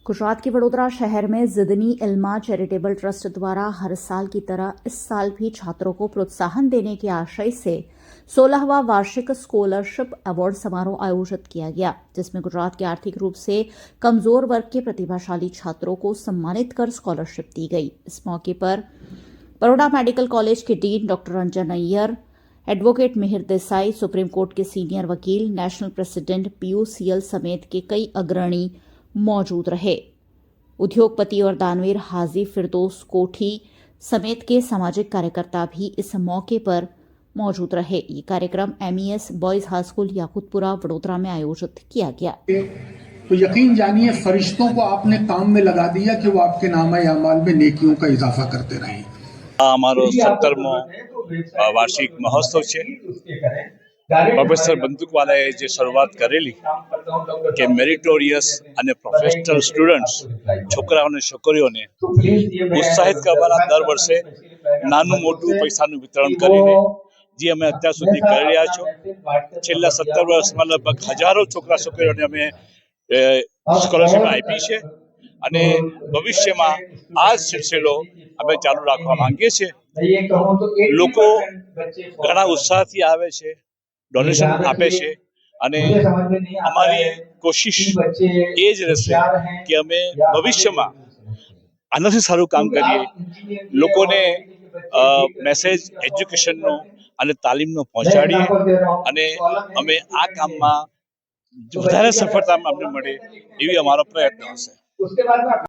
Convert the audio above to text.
गुजरात के वडोदरा शहर में जिदनी इल्मा चैरिटेबल ट्रस्ट द्वारा हर साल की तरह इस साल भी छात्रों को प्रोत्साहन देने के आशय से 16वां वार्षिक स्कॉलरशिप अवार्ड समारोह आयोजित किया गया, जिसमें गुजरात के आर्थिक रूप से कमजोर वर्ग के प्रतिभाशाली छात्रों को सम्मानित कर स्कॉलरशिप दी गई। इस मौके पर बड़ौदा मेडिकल कॉलेज के dean doctor Ranjan Iyer, advocate Mihir Desai, supreme court के सीनियर वकील, नेशनल प्रेसिडेंट PUCL समेत के कई अग्रणी मौजूद रहे। उद्योगपति और दानवीर हाजी फिरदौस कोठी समेत के सामाजिक कार्यकर्ता भी इस मौके पर मौजूद रहे। ये कार्यक्रम MES boys high school Yakutpura Vadodara में आयोजित किया गया। तो यकीन जानिए फरिश्तों को आपने काम में लगा दिया कि वो आपके नामा-ए-अमाल में नेकियों का इजाफा करते रहें। અમારો 17મો વાર્ષિક મહોત્સવ છે। પ્રોફેસર બંદૂકવાલાએ જે શરૂઆત કરેલી કે મેરિટોરિયસ અને પ્રોફેશનલ સ્ટુડન્ટ્સ છોકરાઓ અને છોકરીઓને ઉત્સાહિત કરવાના દર વર્ષે નાનું મોટું પૈસાનું વિતરણ કરીને જે અમે અત્યાર સુધી કરી રહ્યા છો। છેલ્લા 17 વર્ષમાં લગભગ હજારો છોકરા છોકરીઓને અમે સ્કોલરશીપ આપી છે અને ભવિષ્યમાં આ સિલસિલો અમે ચાલુ રાખવા માંગીએ છીએ। લોકો ઘણા ઉત્સાહથી આવે છે, ડોનેશન આપે છે અને અમારી કોશિશ એ જ રહેશે કે અમે ભવિષ્યમાં આનાથી સારું કામ કરીએ, લોકોને મેસેજ એજ્યુકેશનનો અને તાલીમનો પહોંચાડીએ અને અમે આ કામમાં વધારે સફળતા અમને મળે એવી અમારો પ્રયત્ન હશે।